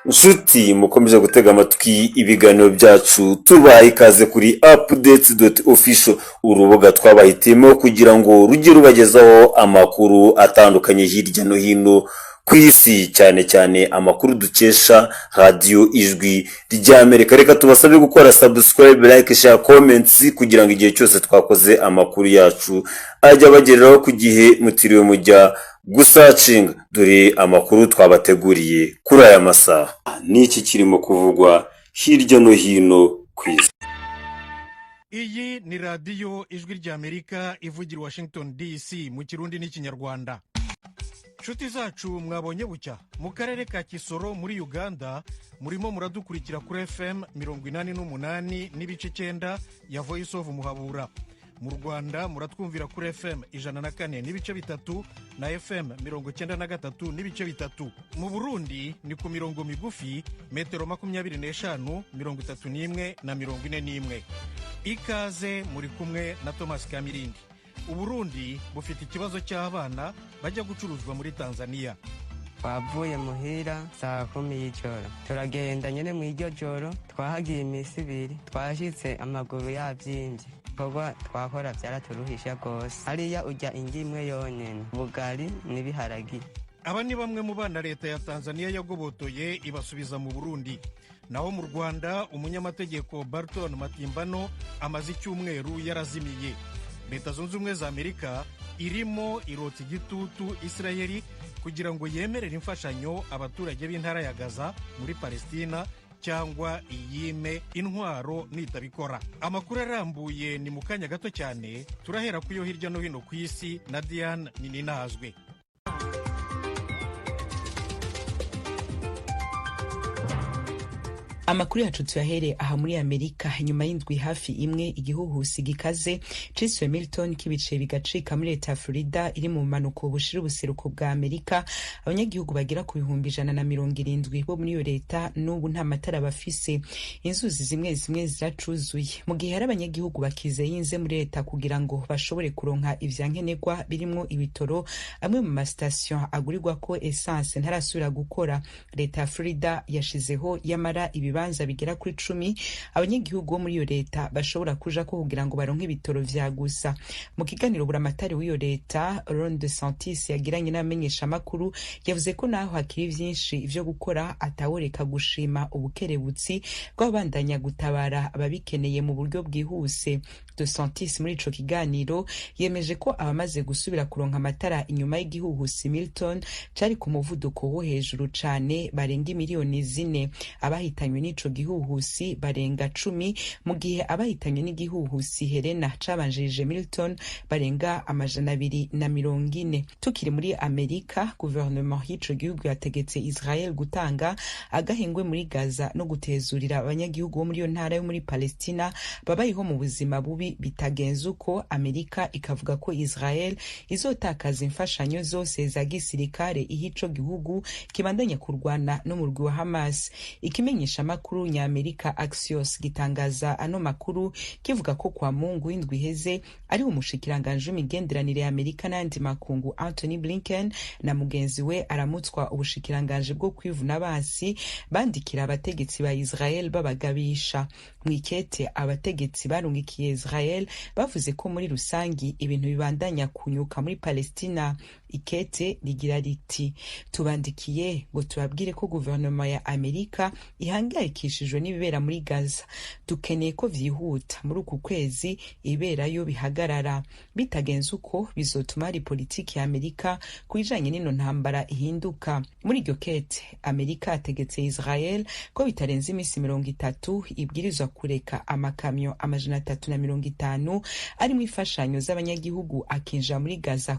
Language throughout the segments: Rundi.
Nshuti mukomeje gutega amatwi ibiganiro byacu tubaha ikaze kuri updates.official, urubuga twabahitiyemo kugira ngo rujye rubagezaho amakuru atandukanye hirya no hino ku isi, cyane cyane amakuru dukesha radio ijwi ry'Amerika. Reka tubasabe gukora subscribe, like, share, comments kugira ngo igihe cyose twakoze amakuru yacu ajya bagereraho ku gihe mutiriwe mujya gusacinga. Dore amakuru twabateguriye kuri aya masaha. Niki kirimo kuvugwa hirya no hino ku isi. Iyi ni radio ijwi ry'Amerika ivugira Washington DC mu Kirundi n'Ikinyarwanda. Nshuti zacu mwabonye bucya mu karere ka Kisoro muri Uganda, murimo muradukurikira kuri FM 88 n'ibice 9 ya Voice of Muhabura. Mu Rwanda muratwumvira kuri FM 104 n'ibice bitatu na FM 93 n'ibice bitatu. Mu Burundi ni ku mirongo migufi metero 25, 31 na 41. Ikaze muri kumwe na Thomas Kamirindi. Uburundi bufite ikibazo cy'abana bajya gucuruzwa muri Tanzania. Twavuye muhira saa 10 y'ijoro, turagenda nyene mu iryo joro, twahagiye imisi 2, twashitse amaguru yavyimbye. Kogwa twakora byaraturuhisha gose. Hariya ujya ingimwe yonyene, bugari n'ibiharagi. Aba ni bamwe mu bana leta ya Tanzania yagobotoye ibasubiza mu Burundi. Naho mu Rwanda umunyamategeko Barton Matimbano amaze icyumweru yarazimiye. Leta Zunze Ubumwe za Amerika irimo irota igitutu Israeli kugira ngo yemerere imfashanyo abaturage b'intara ya Gaza muri Palestina cyangwa iyime intwaro nitabikora. Amakuru arambuye ni mu kanya gato cyane, turahera kuyo hirya no hino ku isi na Diane Nininazwe. Amakuru yacu tuyahere aha muri Amerika. Nyuma y'indwi hafi imwe igihuhusi gikaze ciswe Milton kibice bigacika muri leta ya Florida iri mu manuko bushira ubuseruko bwa Amerika, abanyagihugu bagira ku 170 bo muri iyo leta n'ubu nta matara bafise. Inzuzi zimwe zimwe ziracuzuye, mu gihe hari abanyagihugu bakizeye inze muri leta kugira ngo bashobore kuronka ivyankenerwa birimo ibitoro. Amwe mu mastation agurirwa ko essence ntarasubira gukora. Leta ya Florida yashizeho yamara ibibanza bigera kuri 10 abanyagihugu bo muri iyo leta bashobora kuja ko kugira ngo baronke ibitoro vya gusa. Mu kiganiro buramatari w'iyo leta Ron DeSantis yagiranye n'amenyesha makuru, yavuze ko naho hakiri vyinshi ivyo gukora ataworeka gushima ubukerebutsi bw'abandanya gutabara ababikeneye mu buryo bwihuse. DeSantis muri ico kiganiro yemeje ko abamaze gusubira kuronka amatara inyuma y'igihuhusi Milton cari ku muvuduko wo hejuru cane barenga miliyoni 4. Abahitanywe n'ico gihuhusi barenga 10, mu gihe abahitanywe n'igihuhusi Helena cabanjirije Milton barenga 240. Tukiri muri Amerika, gouvernement y'ico gihugu yategetse Israel gutanga agahengwe muri Gaza no gutezurira abanyagihugu bo muri yo ntara yo muri Palestina babayeho mu buzima bubi bitagenze uko. Amerika ikavuga ko Israel izotakaza imfashanyo zose za gisirikare ihico gihugu kibandanya kurwana no mu rwi wa Hamas. Ikimenyesha makuru nya Amerika Axios gitangaza ano makuru kivuga ko kwa Mungu indwi iheze ari umushikiranganje w'imigenderanire ya Amerika n'andi makungu Anthony Blinken na mugenzi we aramutswa ubushikiranganje bwo kwivuna basi bandikira abategetsi ba Israel babagabisha. Mwikete abategetsi barungikiye Israel bavuze ko muri rusangi ibintu bibandanya kunyuka muri Palestina. Ikete rigira riti, tubandikiye ngo tubabwire ko guverinoma ya Amerika ihangayikishijwe n'ibibera muri Gaza. Dukeneye ko vyihuta muri uku kwezi iberayo bihagarara. Bitagenze uko bizotuma ari politiki ya Amerika kujanye n'ino ntambara ihinduka. Muri iryo kete Amerika ategetse Israel ko bitarenze imisi 30 ibwirizwa kureka amakamyo 350 ari mu ifashanyo z'abanyagihugu akinjira muri Gaza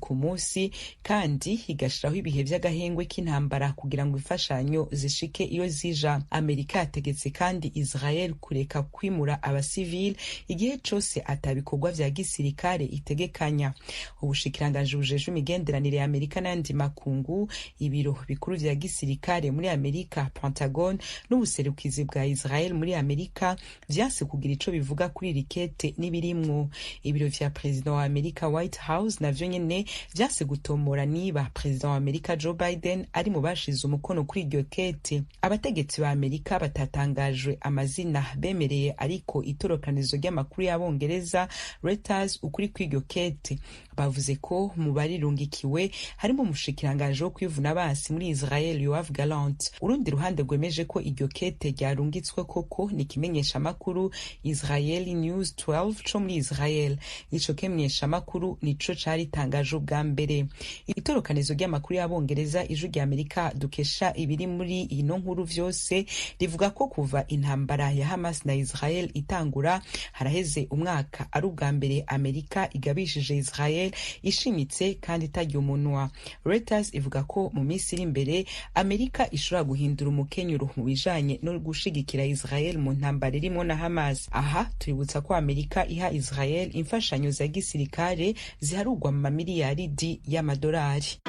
ku munsi, kandi higashiraho ibihe vy'agahengwe k'intambara kugira ngo ifashanyo zishike iyo zija. Amerika yategetse kandi Israel kureka kwimura abasivili igihe cose atabikorwa vya gisirikare itegekanya. Ubushikiranganje bujeje imigenderanire ya Amerika n'andi makungu, ibiro bikuru vya gisirikare muri Amerika Pentagon n'ubuserukizi bwa Israel muri Amerika vyase kugira ico bivuga kuri rikete n'ibirimwo. Ibiro vya president wa Amerika White House navyo nyene vyase gutomora niba perezida wa Amerika Joe Biden ari mu bashize umukono kuri iryo kete. Abategetsi ba Amerika batatangajwe amazina bemereye ariko itorokanizo ry'amakuru y'abongereza Reuters ukuri kw'iryo kete bavuze ko mu barirungikiwe harimo umushikiranganje wo kwivuna abansi muri Israel Yoav Gallant. Urundi ruhande rwemeje ko iryo kete ryarungitswe koko ni kimenyesha makuru Israeli News 12 co muri Israel. Ico kimenyesha makuru nico cari tangaje ubwa mbere. Itorokanizo ry'amakuru y'abongereza ijwi rya Amerika dukesha ibiri muri ino nkuru vyose rivuga ko kuva intambara ya Hamas na Israel itangura haraheze umwaka ari ubwa mbere Amerika igabishije Israel ishimitse kandi itarya umunwa. Reuters ivuga ko mu minsi iri imbere Amerika ishobora guhindura umukenyuro mu bijanye no gushigikira Israel mu ntambara irimo na Hamas. Aha tuributsa ko Amerika iha Israel imfashanyo za gisirikare ziharugwa mu mamiliyaridi y'amadolari.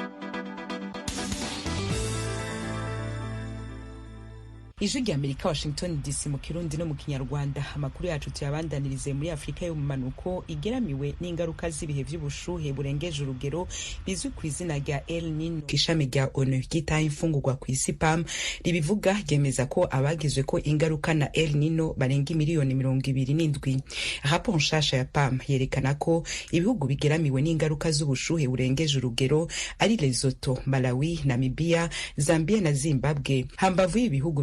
Ijwi rya Amerika Washington DC mu Kirundi no mu Kinyarwanda. Amakuru yacu tuyabandanirize muri Afrika yo mu manuko igeramiwe n'ingaruka z'ibihe vy'ubushuhe burengeje urugero bizwi ku izina rya El Nino. Ishami rya ONU ryitaye imfungurwa ku isi PAM ribivuga ryemeza ko abagizwe ko ingaruka na El Nino barenga miliyoni 27. Raporo nshasha ya PAM yerekana ko ibihugu bigeramiwe n'ingaruka z'ubushuhe burengeje urugero ari Lesotho, Malawi, Namibia, Zambia na Zimbabwe. Hambavu y'ibihugu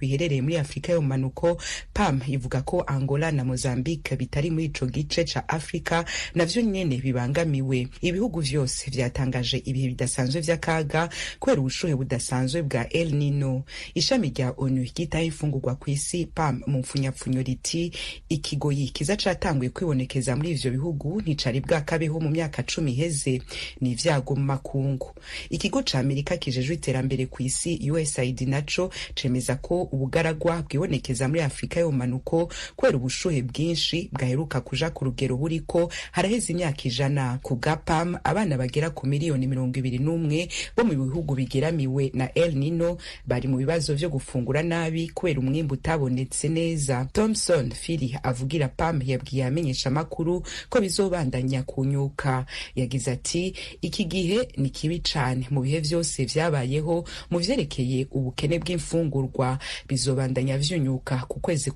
biherereye muri Afrika yo mu manuko, PAM ivuga ko Angola na Mozambique bitari muri ico gice ca Afrika navyo nyene bibangamiwe. Ibihugu vyose vyatangaje ibihe bidasanzwe vy'akaga kubera ubushuhe budasanzwe bwa El Nino. Ishami rya ONU ryitaye imfungurwa ku isi PAM mu mfunyapfunyo riti ikigoyi kiza catanguye kwibonekeza muri ivyo bihugu nticari bwakabeho mu myaka 10 iheze, ni ivyago mu makungu. Ikigo ca Amerika kijejwe iterambere ku isi USAID naco cemeza ko ubugaragwa bwibonekeza muri Afrika yo manuko kubera ubushuhe bwinshi bwaheruka kuja ku rugero buriko haraheze imyaka 100. Ku gapam abana bagera ku miliyoni 21 bo mu bihugu bigeramiwe na El Nino bari mu bibazo vyo gufungura nabi kubera umwimbu utabonetse neza. Thomson Phiri avugira PAM yabwiye amenyesha makuru ko bizobandanya kunyuka. Yagize ati iki gihe ni kibi cane mu bihe vyose vyabayeho mu vyerekeye ubukene bw'imfungurwa, bizobandanya vyunyuka ku kwezi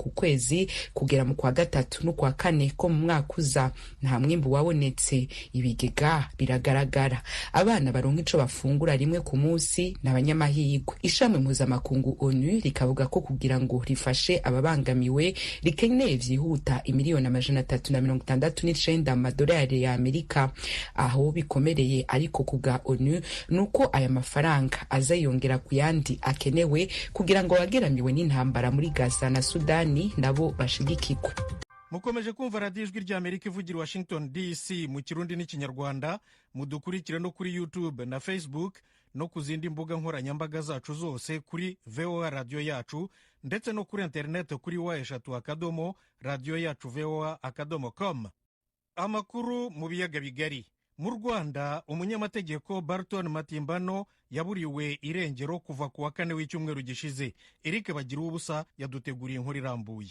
kugera mu kwa gatatu no kwa kane ko mu mwaka uza. Nta mwimbu wabonetse, ibigega biragaragara, abana baronka ico bafungura rimwe ku munsi n'abanyamahirwe. Ishami mpuzamakungu ONU rikavuga ko kugira ngo rifashe ababangamiwe rikeneye vyihuta imiliyoni 369 amadolari ya Amerika. Aho bikomereye ariko kubwa ONU nuko aya mafaranga azayongera ku yandi akenewe kugira ngo abageramiwe n'intambara muri Gaza na Sudani nabo bashigikirwe. Mukomeje kumva radio ijwi rya Amerika ivugira Washington DC mu Kirundi n'Ikinyarwanda. Mudukurikire no kuri YouTube na Facebook no ku zindi mbuga nkoranyambaga zacu zose kuri VOA radio yacu, ndetse no kuri internet kuri wa@radioyacu.voa.com. Amakuru mu biyaga bigari. Mu Rwanda umunyamategeko Barton Matimbano yaburiwe irengero kuva ku wa 4 w'icyumweru gishize. Eric Bagira ubusa yaduteguriye inkuru irambuye.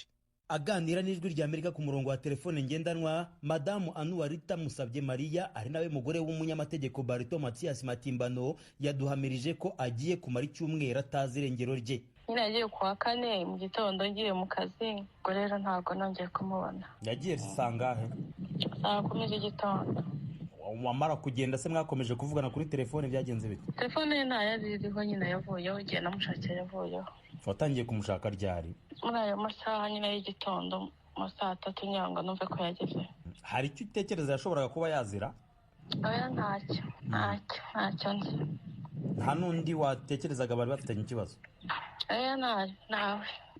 Aganira n'ijwi rya Amerika ku murongo wa telefone ngendanwa, Madamu Anuwarita Musabye Maria ari nawe mugore w'umunyamategeko Barton Mathias Matimbano yaduhamirije ko agiye kumara icyumweru atazi irengero rye. Nyine yagiye ku wa 4 mu gitondo ngiye mu kazi, ngo rero ntabwo nongeye kumubona. Yagiye zisangahe? Saa 10 z'igitondo. Wamara kugenda se mwakomeje kuvugana kuri telefone byagenze bite? Telefone ye ntayariho, nyine yavuyeho, igihe namushakira yavuyeho. Watangiye kumushaka ryari? Muri ayo masaha nyine y'igitondo, mu saa 3 nyanga numve ko yageze. Hari icyo utekereza yashoboraga kuba yazira? Oya ntacyo nzi. Nta n'undi watekerezaga bari bafitanye ikibazo? Oya nawe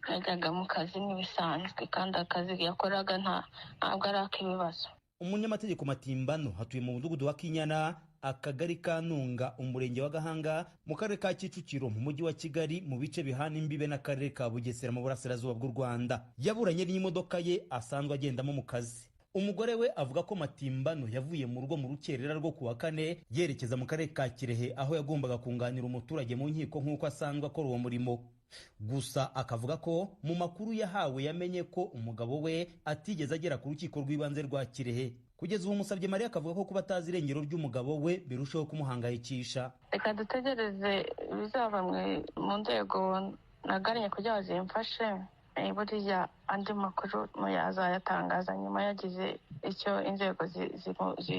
yajyaga mu kazi nk'ibisanzwe kandi akazi yakoraga ntabwo ari ak'ibibazo. Umunyamategeko Matimbano hatuye mu mudugudu wa Kinyana, akagari ka Ntunga, umurenge wa Gahanga, mu karere ka Kicukiro, mu mujyi wa Kigali, mu bice bihana imbibe n'akarere ka Bugesera mu burasirazuba bw'u Rwanda. Yaburanye n'imodoka ye asanzwe agendamo mu kazi. Umugore we avuga ko Matimbano yavuye mu rugo mu rukerera rwo ku wa 4 yerekeza mu karere ka Kirehe, aho yagombaga kunganira umuturage mu nkiko nk'uko asanzwe akora uwo murimo. Gusa akavuga ko mu makuru yahawe yamenye ko umugabo we atigeze agera ku rukiko rw'ibanze rwa Kirehe. Kugeza ubu Musabyemariya akavuga ko kuba atazi irengero ry'umugabo we birushaho kumuhangayikisha. Reka dutegereze bizava mu nzego nagannye kugira ngo zimfashe, buriya andi makuru yazayatangaza nyuma yagize icyo inzego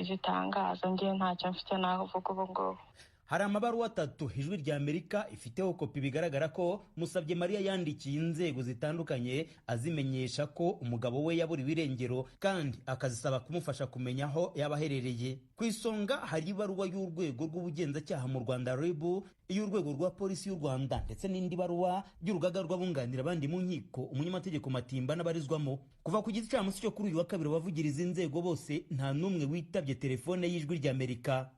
zitangaza. Ngewe ntacyo mfite navuga ubu ngubu. Hari amabaruwa 3 Ijwi rya Amerika ifiteho kopi bigaragara ko Musabyemariya yandikiye inzego zitandukanye azimenyesha ko umugabo we yaburiwe irengero kandi akazisaba kumufasha kumenya aho yaba aherereye. Ku isonga hari ibaruwa y'urwego rw'ubugenzacyaha mu Rwanda RIB, iy'urwego rwa polisi y'u Rwanda ndetse n'indi baruwa y'urugaga rw'abunganira abandi mu nkiko umunyamategeko Matimba n'abarizwamo. Kuva ku gicamunsi cyo kuri uyu wa kabiri abavugiriza inzego bose nta n'umwe witabye telefone y'Ijwi rya Amerika.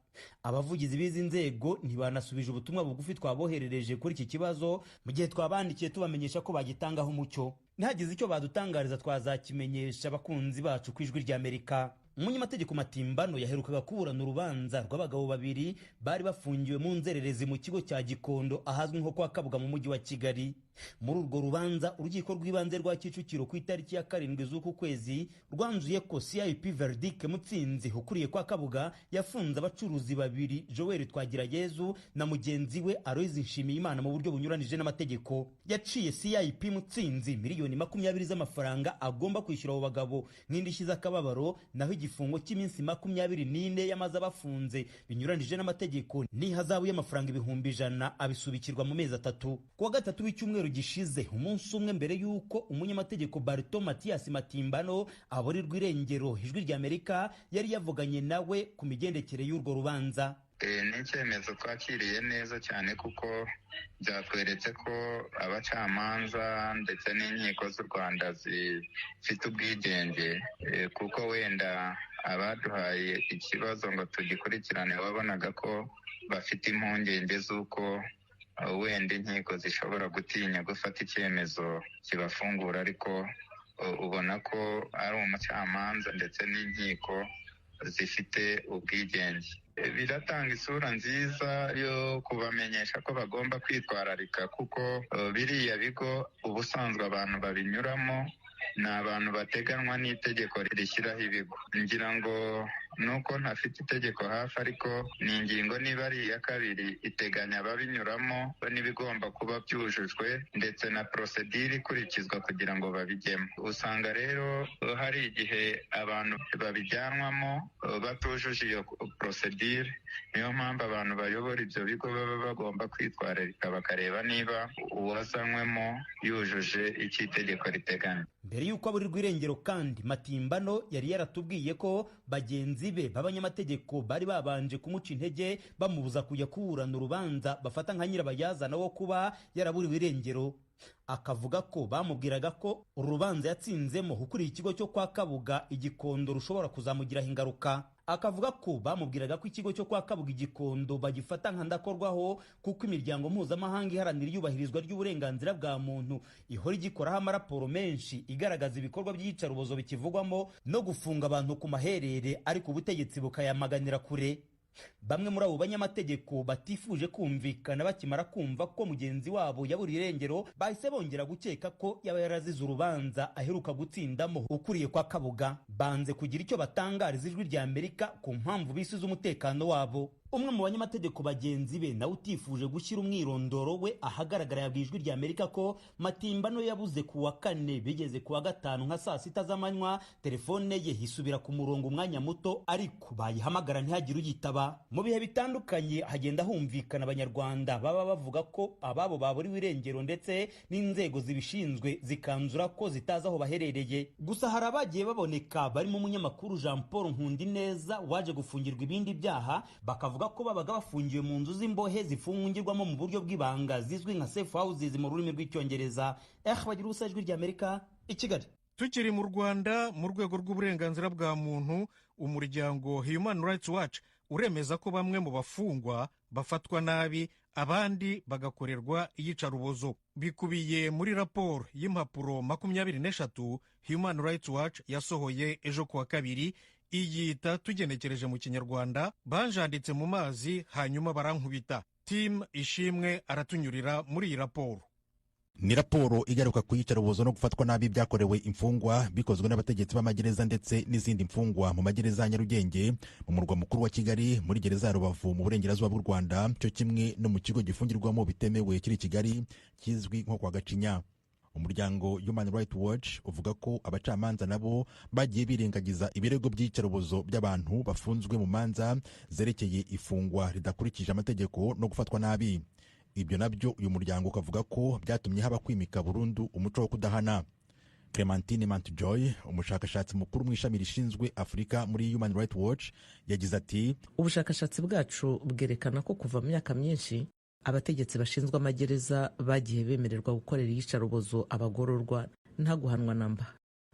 Abavugizi b'izi nzego ntibanasubije ubutumwa bugufi twaboherereje kuri iki kibazo mu gihe twabandikiye tubamenyesha ko bagitangaho umucyo. Nihagize icyo badutangariza twazakimenyesha abakunzi bacu ku Ijwi rya Amerika. Umunyamategeko Matimbano yaherukaga kuburana urubanza rw'abagabo babiri bari bafungiwe mu nzererezi mu kigo cya Gikondo ahazwi nko kwa Kabuga mu mujyi wa Kigali. Muri urwo rubanza urukiko rw'ibanze rwa Kicukiro ku itariki ya 7 z'uku kwezi rwanzuye ko CIP Verdict Mutsinzi ukuriye kwa Kabuga yafunze abacuruzi babiri Joel Twagirayezu na mugenzi we Aloys Nshimiyimana mu buryo bunyuranije n'amategeko. Yaciye CIP Mutsinzi miliyoni 20 z'amafaranga agomba kwishyura abo bagabo nk'indishyi z'akababaro, naho igifungo cy'iminsi 24 yamaze abafunze binyuranije n'amategeko n'ihazabu y'amafaranga 100,000 abisubikirwa mu mezi 3. Kuwa gatatu w'icyumweru gishize umunsi umwe mbere y'uko umunyamategeko Barto Mathias Matimbano aburirwa irengero, Ijwi rya Amerika yari yavuganye nawe ku migendekere y'urwo rubanza. Ni icyemezo twakiriye neza cyane kuko byatweretse ko abacamanza ndetse n'inkiko z'u Rwanda zifite ubwigenge, kuko wenda abaduhaye ikibazo ngo tugikurikirane wabonaga ko bafite impungenge z'uko wenda inkiko zishobora gutinya gufata icyemezo kibafungura, ariko ubona ko ari umucamanza ndetse n'inkiko zifite ubwigenge. Biratanga isura nziza yo kubamenyesha ko bagomba kwitwararika, kuko biriya bigo ubusanzwe abantu babinyuramo ni abantu bateganwa n'itegeko rishyiraho ibigo. Ngira ngo nuko ntafite itegeko hafi, ariko ni ingingo niba ari iya 2 iteganya ababinyuramo n'ibigomba kuba byujujwe ndetse na procedure ikurikizwa kugira ngo babijyemo. Usanga rero hari igihe abantu babijyanwamo batujuje iyo procedure. Niyo mpamvu abantu bayobora ibyo bigo baba bagomba kwitwararika bakareba niba uwazanywemo yujuje icyo itegeko riteganya. Mbere y'uko aburirwa irengero kandi Matimbano yari yaratubwiye ko bagenzi be b'abanyamategeko bari babanje kumuca intege bamubuza kujya kuburana urubanza bafata nka nyirabayazana wo kuba yaraburiwe irengero. Akavuga ko bamubwiraga ko urubanza yatsinzemo ukuriye ikigo cyo kwa Kabuga Igikondo rushobora kuzamugiraho ingaruka. Akavuga ko bamubwiraga ko ikigo cyo kwa Kabuga Igikondo bagifata nka ndakorwaho kuko imiryango mpuzamahanga iharanira iyubahirizwa ry'uburenganzira bwa muntu ihora igikoraho amaraporo menshi igaragaza ibikorwa by'iyicarubozo bikivugwamo no gufunga abantu ku maherere, ariko ubutegetsi bukayamaganira kure. Bamwe muri abo banyamategeko batifuje kumvikana bakimara kumva ko mugenzi wabo yaburiye irengero bahise bongera gukeka ko yaba yarazize urubanza aheruka gutsindamo ukuriye kwa Kabuga. Banze kugira icyo batangariza Ijwi rya Amerika ku mpamvu bisize umutekano wabo. Umwe mu banyamategeko bagenzi be nawe utifuje gushyira umwirondoro we ahagaragara yabwiye Ijwi rya Amerika ko Matimbano yabuze ku wa 4 bigeze ku wa 5 nka saa 6 z'amanywa telefone ye hisubira ku murongo umwanya muto, ariko bayihamagara ntihagire uyitaba. Mu bihe bitandukanye hagenda humvikana abanyarwanda baba bavuga ko ababo baburiwe irengero ndetse n'inzego zibishinzwe zikanzura ko zitazi aho baherereye. Gusa hari abagiye baboneka barimo umunyamakuru Jean Paul Nkundineza waje gufungirwa ibindi byaha, bakavuga ko babaga bafungiwe mu nzu z'imbohe zifungirwamo mu buryo bw'ibanga zizwi nka safe houses mu rurimi rw'icyongereza. Bagira ubusa Ijwi rya Amerika i Kigali. Tukiri mu Rwanda, mu rwego rw'uburenganzira bwa muntu, umuryango Human Rights Watch uremeza ko bamwe mu bafungwa bafatwa nabi abandi bagakorerwa iyicarubozo. Bikubiye muri raporo y'impapuro 23 Human Rights Watch yasohoye ejo kuwa 2, iyita tugenekereje mu Kinyarwanda banjanditse mu mazi hanyuma barankubita. Tim Ishimwe aratunyurira muri iyi raporo. ni raporo igaruka ku iyicarubozo no gufatwa nabi byakorewe imfungwa bikozwe n'abategetsi b'amagereza ndetse n'izindi mfungwa mu magereza ya Nyarugenge mu murwa mukuru wa Kigali, muri gereza ya Rubavu mu burengerazuba bw'u Rwanda, cyo kimwe no mu kigo gifungirwamo bitemewe kiri Kigali kizwi nko kwa Gacinya. Umuryango Human Rights Watch uvuga ko abacamanza nabo bagiye birengagiza ibirego by'iyicarubozo by'abantu bafunzwe mu manza zerekeye ifungwa ridakurikije amategeko no gufatwa nabi. Ibyo nabyo uyu muryango ukavuga ko byatumye haba kwimika burundu umuco wo kudahana. Clementine Mantjoy, umushakashatsi mukuru mu ishami rishinzwe Afurika muri Human Rights Watch, yagize ati ubushakashatsi bwacu bwerekana ko kuva mu myaka myinshi abategetsi bashinzwe amagereza bagiye bemererwa gukorera iyicarubozo abagororwa nta guhanwa namba,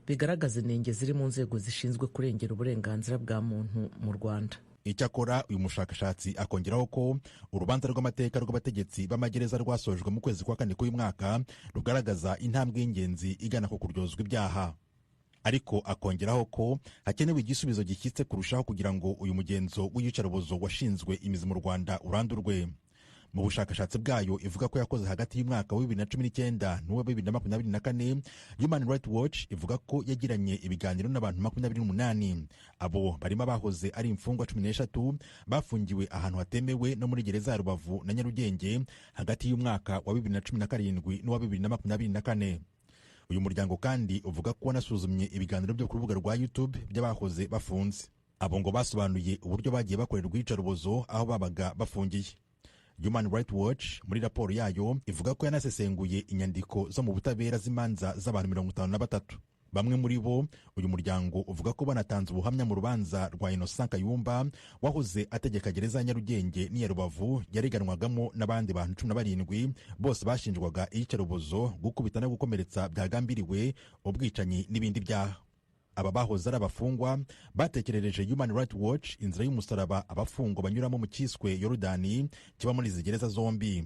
bigaragaza inenge ziri mu nzego zishinzwe kurengera uburenganzira bwa muntu mu Rwanda. Icyakora uyu mushakashatsi akongeraho ko urubanza rw'amateka rw'abategetsi b'amagereza rwasojwe mu kwezi kwa kane k'uyu mwaka rugaragaza intambwe y'ingenzi igana ku kuryozwa ibyaha, ariko akongeraho ko hakenewe igisubizo gishyitse kurushaho kugira ngo uyu mugenzo w'iyicarubozo washinzwe imizi mu Rwanda urandurwe. Mu bushakashatsi bwayo ivuga ko yakoze hagati y'umwaka wa 2019 n'uwa 2024, Human Rights Watch ivuga ko yagiranye ibiganiro n'abantu 28. Abo barimo abahoze ari imfungwa 13 bafungiwe ahantu hatemewe no muri gereza ya Rubavu na Nyarugenge hagati y'umwaka wa 2017 n'uwa 2024. Uyu muryango kandi uvuga ko wanasuzumye ibiganiro byo ku rubuga rwa YouTube by'abahoze bafunze. Abo ngo basobanuye uburyo bagiye bakorerwa iyicarubozo aho babaga bafungiye. Human Rights Watch muri raporo yayo ivuga ko yanasesenguye inyandiko zo mu butabera z'imanza z'abantu 53. Bamwe muri bo uyu muryango uvuga ko banatanze ubuhamya mu rubanza rwa Innocent Kayumba wahoze ategeka gereza ya Nyarugenge n'iya Rubavu yareganwagamo n'abandi bantu 17 bose bashinjwaga iyicarubozo, gukubita no gukomeretsa byagambiriwe, ubwicanyi n'ibindi byaha. Aba bahoze ari abafungwa batekerereje Human Rights Watch inzira y'umusaraba abafungwa banyuramo mu kiswe Yorodani kiba muri izi gereza zombi.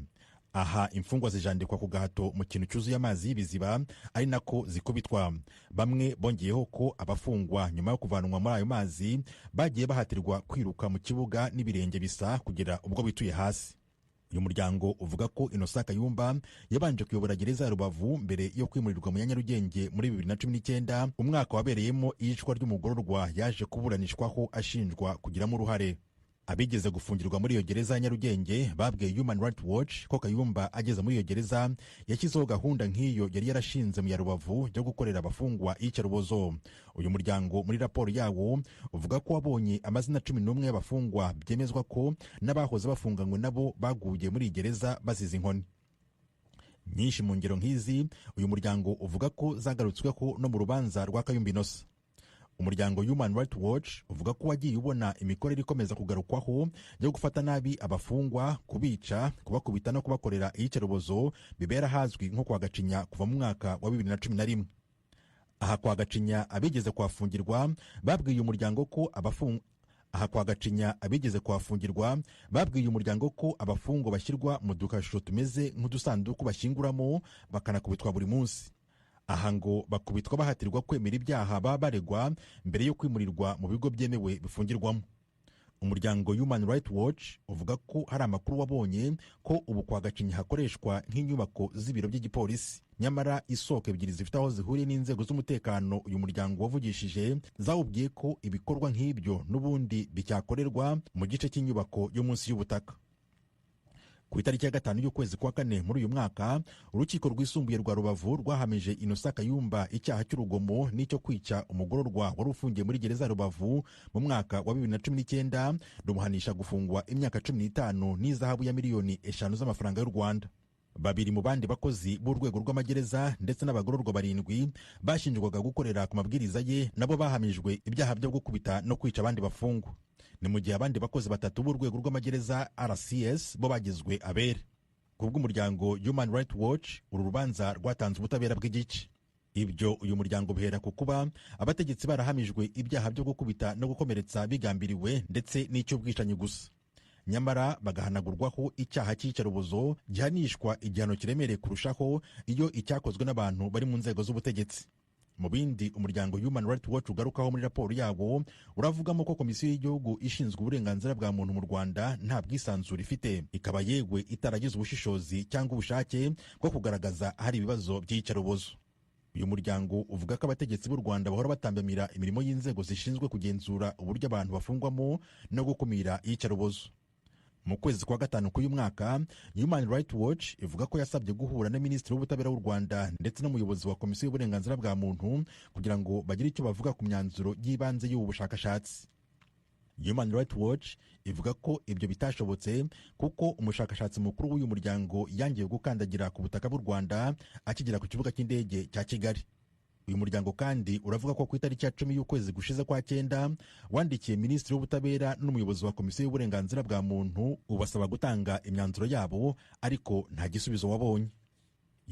Aha imfungwa zijandikwa ku gahato mu kintu cyuzuye amazi y'ibiziba ari nako zikubitwa. Bamwe bongeyeho ko abafungwa nyuma yo kuvanwa muri ayo mazi bagiye bahatirwa kwiruka mu kibuga n'ibirenge bisa kugera ubwo bituye hasi. Uyu muryango uvuga ko Innocent Kayumba yabanje kuyobora gereza ya Rubavu mbere yo kwimurirwa mu Nyarugenge muri 2019, umwaka wabereyemo iyicwa ry'umugororwa yaje kuburanishwaho ashinjwa kugiramo uruhare. Abigeze gufungirwa muri iyo gereza ya Nyarugenge babwiye Human Rights Watch ko Kayumba ageze muri iyo gereza yashyizeho gahunda nk'iyo yari yarashinze mu ya Rubavu yo gukorera abafungwa iyicarubozo. Uyu muryango muri raporo yawo uvuga ko wabonye amazina 11 y'abafungwa byemezwa ko n'abahoze bafunganywe nabo baguye muri iyi gereza bazize inkoni. Nyinshi mu ngero nk'izi uyu muryango uvuga ko zagarutsweho no mu rubanza rwa Kayumba Innocent. Umuryango Human Rights Watch uvuga ko wagiye ubona imikorere ikomeza kugarukwaho yo gufata nabi abafungwa, kubica, kubakubita no kubakorera iyicarubozo bibera hazwi nko kwa Gacinya kuva mu mwaka wa 2011. Aha kwa Gacinya abigeze kuhafungirwa babwiye umuryango ko abafungwa bashyirwa mu dukashusho tumeze nk'udusanduku bashyinguramo bakanakubitwa buri munsi. Aha ngo bakubitwa bahatirwa kwemera ibyaha baba baregwa mbere yo kwimurirwa mu bigo byemewe bifungirwamo. Umuryango Human Rights Watch uvuga ko hari amakuru wabonye ko ubu kwa Gacinya hakoreshwa nk'inyubako z'ibiro by'igipolisi. Nyamara isoko ebyiri zifite aho zihuriye n'inzego z'umutekano uyu muryango wavugishije zawubwiye ko ibikorwa nk'ibyo n'ubundi bicyakorerwa mu gice cy'inyubako yo munsi y'ubutaka. Ku itariki ya 5 y'ukwezi kwa kane muri uyu mwaka, urukiko rwisumbuye rwa Rubavu rwahamije Innocent Kayumba icyaha cy'urugomo n'icyo kwica umugororwa wari ufungiye muri gereza ya Rubavu mu mwaka wa 2019, rumuhanisha gufungwa imyaka 15 n'izahabu ya miliyoni 5 z'amafaranga y'u Rwanda. Babiri mu bandi bakozi b'urwego rw'amagereza ndetse n'abagororwa 7 bashinjwaga gukorera ku mabwiriza ye nabo bahamijwe ibyaha byo gukubita no kwica abandi bafungwa. Ni mu gihe abandi bakozi 3 b'urwego rw'amagereza RCS bo bagizwe abere. Kubw'umuryango Human Rights Watch uru rubanza rwatanze ubutabera bw'igice. Ibyo uyu muryango bihera ku kuba abategetsi barahamijwe ibyaha byo gukubita no gukomeretsa bigambiriwe ndetse n'icy'ubwicanyi gusa. Nyamara bagahanagurwaho icyaha cy'iyicarubozo gihanishwa igihano kiremereye kurushaho iyo icyakozwe n'abantu bari mu nzego z'ubutegetsi. Mu bindi umuryango Human Rights Watch ugarukaho muri raporo yabo uravugamo ko komisiyo y'igihugu ishinzwe uburenganzira bwa muntu mu Rwanda nta bwisanzure ifite, ikaba yewe itaragize ubushishozi cyangwa ubushake bwo kugaragaza ahari ibibazo by'iyicarubozo. Uyu muryango uvuga ko abategetsi b'u Rwanda bahora batambamira imirimo y'inzego zishinzwe kugenzura uburyo abantu bafungwamo no gukumira iyicarubozo. Mu kwezi kwa gatanu k'uyu mwaka, Human Rights Watch ivuga ko yasabye guhura na Minisitiri w'Ubutabera w'u Rwanda ndetse n'umuyobozi wa Komisiyo y'Uburenganzira bwa Muntu kugira ngo bagire icyo bavuga ku myanzuro y'ibanze y'ubu bushakashatsi. Human Rights Watch ivuga ko ibyo bitashobotse kuko umushakashatsi mukuru w'uyu muryango yangiye gukandagira ku butaka bw'u Rwanda akigera ku kibuga cy'indege cya Kigali. Uyu muryango kandi uravuga ko ku itariki ya 10 y'ukwezi gushize kwa 9 wandikiye Minisitiri w'Ubutabera n'umuyobozi wa Komisiyo y'Uburenganzira bwa Muntu ubasaba gutanga imyanzuro yabo, ariko nta gisubizo wabonye.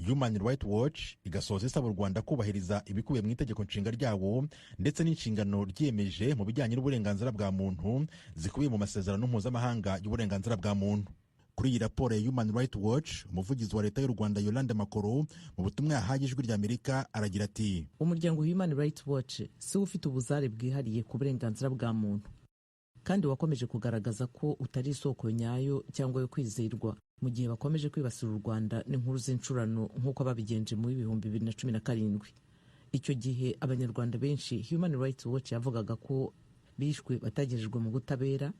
Human Rights Watch igasoza isaba u Rwanda kubahiriza ibikubiye mu itegeko nshinga ryawo ndetse n'inshingano ryiyemeje mu bijyanye n'uburenganzira bwa muntu zikubiye mu masezerano mpuzamahanga y'uburenganzira bwa muntu. Kuri iyi raporo ya Human Rights Watch, umuvugizi wa leta y'u Rwanda Yolande Makoro mu butumwa yahaye Ijwi ry'Amerika aragira ati: umuryango Human Rights Watch si ufite ubuzare bwihariye ku burenganzira bwa muntu, kandi wakomeje kugaragaza ko utari isoko nyayo cyangwa yo kwizerwa mu gihe bakomeje kwibasira u Rwanda n'inkuru z'incurano nk'uko babigenje mu 2017. Icyo gihe abanyarwanda benshi Human Rights Watch yavugaga ko bishwe batagejejwe mu butabera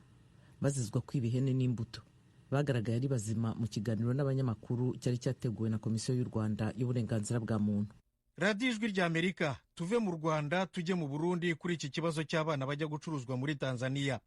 bazizwa kwiba ihene n'imbuto. Bagaragaye ari bazima mu kiganiro n'abanyamakuru cyari cyateguwe na Komisiyo y'u Rwanda y'Uburenganzira bwa Muntu. radiyo ijwi ry'Amerika, tuve mu Rwanda tujye mu Burundi kuri iki kibazo cy'abana bajya gucuruzwa muri Tanzania.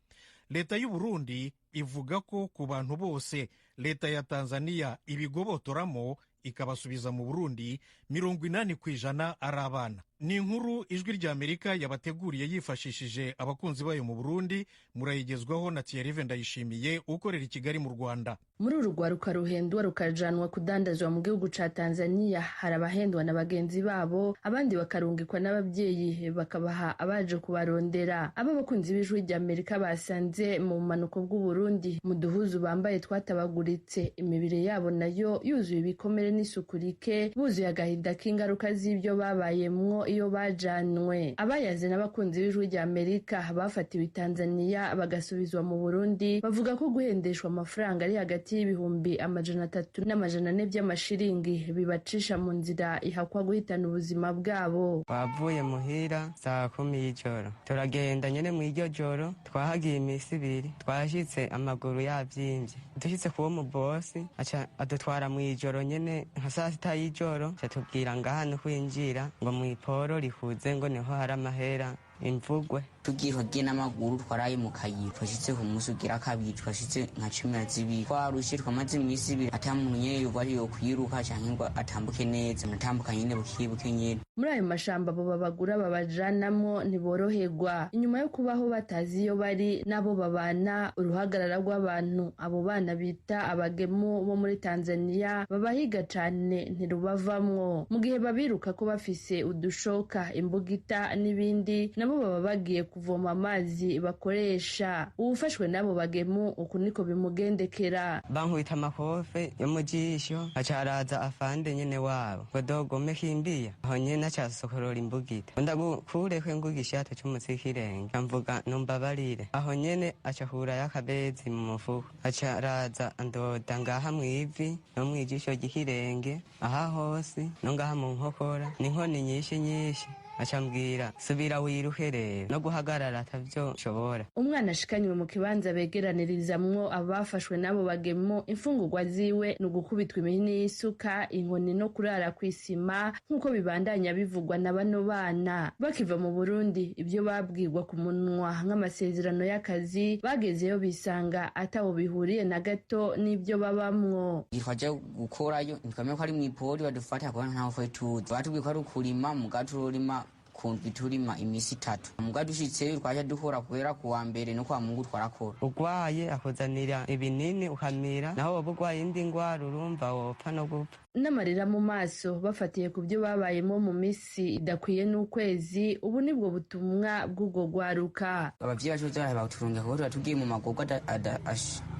Leta y'u Burundi ivuga ko ku bantu bose leta ya Tanzania ibigobotoramo ikabasubiza mu Burundi 80% ari abana. Ni inkuru Ijwi ry'Amerika yabateguriye yifashishije abakunzi bayo mu Burundi, murayigezwaho na Thierry Ndayishimiye ukorera i Kigali mu Rwanda. Muri uru rwaruka ruhendwa rukajanwa kudandazwa mu gihugu ca Tanzania, hari abahendwa na bagenzi babo, abandi bakarungikwa n'ababyeyi bakabaha abaje kubarondera. Aba bakunzi b'Ijwi ry'Amerika basanze mu manuko bw'u Burundi mu duhuzu bambaye twatabaguritse, imibiri yabo nayo yuzuye ibikomere n'isuku rike, buzuye agahinda k'ingaruka z'ibyo babayemwo iyo bajanwe. Abayaze n'abakunzi b'Ijwi ry'Amerika bafatiwe i Tanzania bagasubizwa mu Burundi bavuga ko guhendeshwa amafaranga ari hagati y'ibihumbi 300 n'amajana by'amashiringi bibacisha mu nzira ihakwa guhitana ubuzima bwabo. Bavuye muhira saa 10 y'ijoro, turagenda nyene mu iryo joro, twahagiye imisi 2, twashitse amaguru yavyimbye. Dushitse kuwo mu boss aca adutwara mu ijoro nyene nka saa 6 y'ijoro, cyatubwira ngaha no kwinjira ngo mu iporo rihuze ngo niho hari amahera imvugwe. Tugiye n'amaguru twaraye mu kayira, twashitse ku musi ugira kabiri, twashitse nka 12, twarushe twamaze imisi 2 atamuntu nyene yubari yo kwiruka canke ngo atambuke neza, natambuka nyene bukibuke nyene. Muri ayo mashamba abo babagura babajanamo ntiboroherwa, inyuma yo kubaho batazi iyo bari nabo babana uruhagarara rw'abantu. Abo bana bita abagemu bo muri Tanzania babahiga cane ntirubavamwo, mu gihe babiruka ko bafise udushoka, imbugita n'ibindi, nabo baba bagiye kuvoma amazi bakoresha. Uwufashwe nabo bagemu uku niko bimugendekera. Bankubita amakofe yo mu jisho, acaraza afande nyene wabo ngo dogome kimbiya, aho nyene acasokorora imbugita, ndagukureko ingugishata cy'umutsikirenge, amvuga numbabarire. Aho nyene acahura yakabezi mu mufuko, acaraza andoda ngaha mwivi no mwijisho ry'ikirenge, aha hose no ngaha mu nkokora, n'inkoni nyinshi acambwira subira wiruke rero no guhagarara atavyo nshobora. Umwana ashikanywe mu kibanza begeranirizamwo abafashwe nabo bagemo, imfungurwa ziwe no gukubitwa imihini y'isuka, inkoni no kurara kwisima nkuko bibandanya bivugwa na bano bana. Bakiva mu Burundi ibyo babwirwa ku munwa nk'amasezerano y'akazi, bagezeyo bisanga ataho bihuriye na gato n'ibyo babamwo. Twaje gukorayo nikamye ko ari mu ipori badufata ko ntaho fwe tuzi, batubwiye ko ari ukurima mu gaturima kundwi turima imisi 3. Muga dushitse twaje dukora kubera kuwa mbere no kwa Mungu twarakora. Ugwaye akozanira ibinini ukamira, naho wabugwaye indi ngwara urumva wopfa no gupfa. N'amarira mu maso bafatiye ku byo babayemo mu misi idakwiye n'ukwezi. Ubu nibwo butumwa bw'ubwo gwaruka. Abavyeyi bacu barabaturunga ko tugiye mu magorwa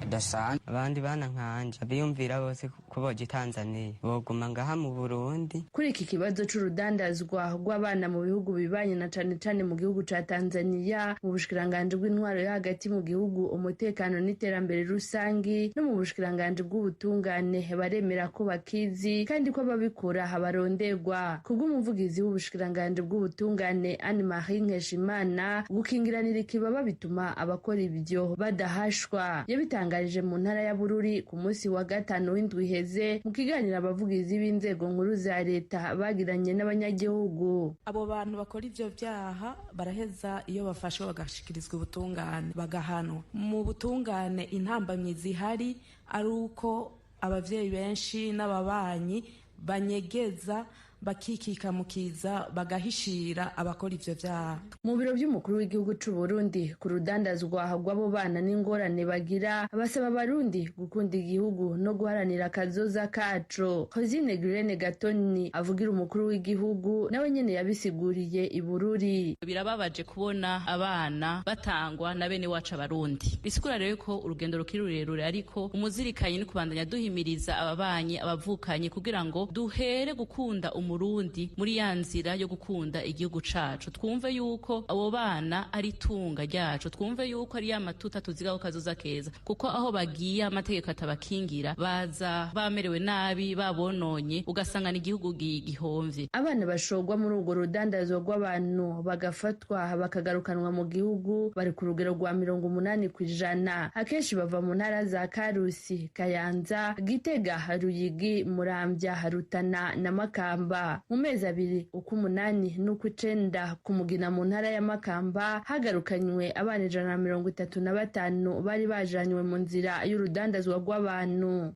udasanzwe. abandi bana nkanje biyumvira bose ko boje Tanzania boguma ngaha mu Burundi. Kuri iki kibazo c'urudandazwa rw'abana mu bihugu bibanye na cane cane mu gihugu ca Tanzania, mu bushikiranganje bw'intwaro yo hagati mu gihugu, umutekano n'iterambere rusangi no mu bushikiranganje bw'ubutungane baremera ko bakizi kandi ko ababikora baronderwa. Kubw'umuvugizi w'ubushikiranganje bw'ubutungane Anne Marie Nkeshimana, gukingiranira ikibaba bituma abakora ibyo badahashwa. Yabitangarije mu ntara ya Bururi ku munsi wa gatanu w'indwi iheze mu kiganiro abavugizi b'inzego nkuru za leta bagiranye n'abanyagihugu. Abo bantu bakora ivyo vyaha baraheza iyo bafashwe bagashikirizwa ubutungane bagahanwa. Mu butungane intambamyi zihari ari uko abavyeyi benshi n'ababanyi banyegeza bakikikamukiza bagahishira abakora ivyo vyaha. Mu biro by'umukuru w'igihugu c'u Burundi ku rudandazwa rw'abo bana n'ingorane bagira, abasaba abarundi gukunda igihugu no guharanira akazoza kaco. Hozine Grene Gatoni avugira umukuru w'igihugu nawe nyene yabisiguriye i Bururi. Birababaje kubona abana batangwa na bene wacu abarundi. Bisigura rero ko urugendo rukiri rurerure, ariko umuzirikanye ni kubandanya duhimiriza ababanyi abavukanye kugira ngo duhere gukunda Umurundi muri ya nzira yo gukunda igihugu cacu. Twumve yuko abo bana ari tunga ryacu, twumve yuko ari ya matuta tuzigaho kazoza keza, kuko aho bagiye amategeko atabakingira baza bamerewe nabi, babononye, ugasanga n'igihugu gihomvye. Abana bashogwa muri urwo rudandazwa rw'abantu bagafatwa bakagarukanwa mu gihugu bari ku rugero rwa 80%. Akenshi bava mu ntara za Karusi, Kayanza, Gitega, Ruyigi, Muramvya, Rutana na Makamba. Mu mezi abiri ukw'umunani n'ukw'icenda ku Mugina mu ntara ya Makamba hagarukanywe abana 135 bari bajanywe mu nzira y'urudandazwa rw'abantu.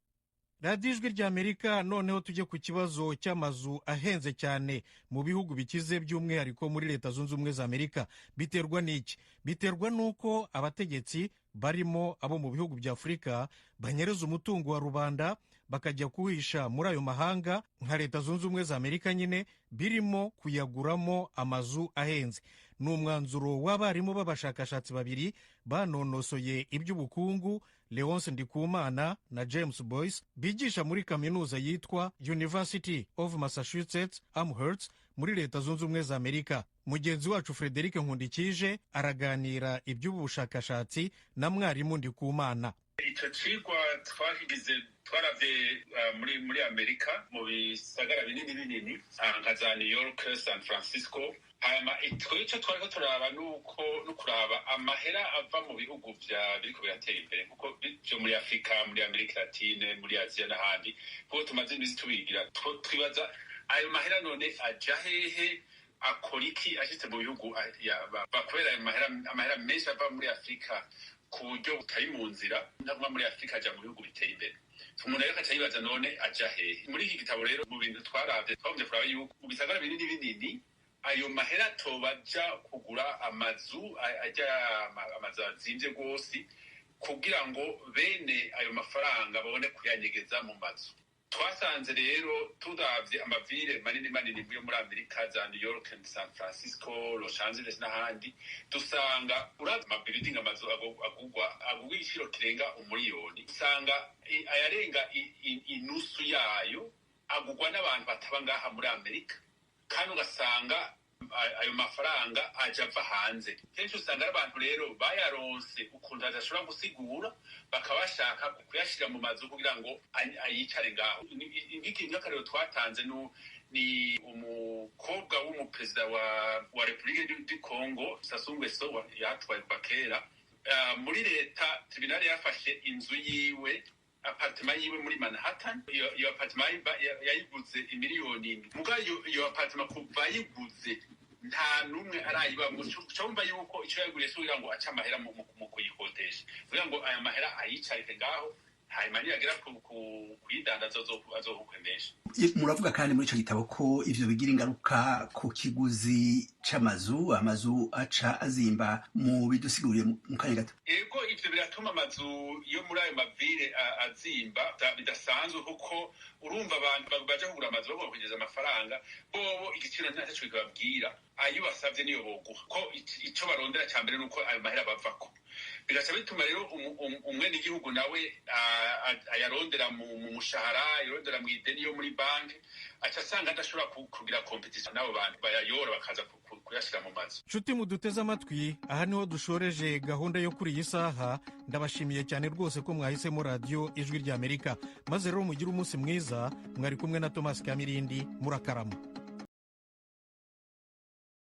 radiyo ijwi ry'Amerika. Noneho tujye ku kibazo cy'amazu ahenze cyane mu bihugu bikize, by'umwihariko muri Leta Zunze Ubumwe za Amerika. Biterwa n'iki? Biterwa n'uko abategetsi barimo abo mu bihugu bya Afurika banyereza umutungo wa rubanda bakajya kuhisha muri ayo mahanga, nka Leta Zunze Ubumwe za Amerika nyine birimo kuyaguramo amazu ahenze. Ni umwanzuro w'abarimu b'abashakashatsi babiri banonosoye iby'ubukungu, Leonce Ndikumana na James Boyce, bigisha muri kaminuza yitwa University of Massachusetts Amherst muri Leta Zunze Ubumwe za Amerika. Mugenzi wacu Frederic Nkundikije araganira iby'ubu bushakashatsi na mwarimu Ndikumana. Icyo cigwa twahigize twaravye muri Amerika mu bisagara binini nka za New York, San Francisco. Hama icyo twariko turaba no kuraba amahera ava mu bihugu biriko biratera imbere, kuko byo muri Afrika, muri Amerika Latine, muri Aziya n'ahandi, kuko tumaze imisi tubigira. Twibaza ayo mahera none aja hehe, akora iki ashitse mu bihugu bakorera amahera menshi ava muri Afrika ku buryo butari mu nzira, ntabwo muri Afrika aja mu bihugu biteye imbere. Umuntu rero akaca yibaza none aja hehe. Muri iki gitabo rero mu bintu twaravye twabonye kuraba yuko mu bisagara binini ayo mahera tobaja kugura amazu azimvye rwose, kugira ngo bene ayo mafaranga babone kuyanyegeza mu mazu. Twasanze rero turavye amavire manini yo muri Amerika, za New York, San Francisco, Los Angeles n'ahandi, dusanga uravye amabuilding amazu agugwa igiciro kirenga umuriyoni, usanga ayarenga inusu yayo agugwa n'abantu bataba ngaha muri Amerika, kandi ugasanga ayo mafaranga aja ava hanze. Kenshi usanga abantu rero bayaronse ukuntu adashobora gusigura, bakabashaka kuyashira mu mazu kugira ngo ayicare ngaho. Nk'akarero twatanze ni umukobwa w'umuperezida wa Repubulika du Congo, Sassou Nguesso, yatwaye kuva kera. Muri leta tribunal yafashe inzu yiwe, apartment yiwe muri Manhattan. Iyo apartment yayiguze imiliyoni. Muga iyo apartment kuva yiguze nta numwe arayibamwo. Cyumva yuko icyo yaguriye so kugira ngo aca amahera mu kuyikodesha, kugira ngo aya mahera ayicarike ngaho, hanyuma niyagera kuyidandaza azohukwemesha. Muravuga kandi muri ico gitabo ko ivyo bigira ingaruka ku kiguzi c'amazu, amazu aca azimba. mu bidusiguriye mu kanya gato. Ego ivyo biratuma amazu yo muri ayo mavire azimba bidasanzwe, kuko urumva abantu baje kugura amazu bagomba kugeza amafaranga, bobo igiciro ntacyo kibabwira, ayo basavye niyo boguha, ko ico barondera ca mbere nuko ayo mahera bavako. bigaca bituma rero umwene igihugu nawe ayarondera mu mushahara, ayarondera mu ideni yo muri banki, aca asanga adashobora kugira kompetisiyo n'abo bantu bayayora bakaza kuyashyira mu mazu. nshuti muduteze amatwi, aha niho dushoreje gahunda yo kuri iyi saha. ndabashimiye cyane rwose ko mwahisemo radiyo ijwi ry'Amerika, maze rero mugire umunsi mwiza. mwari kumwe na Thomas Kamirindi, murakarama.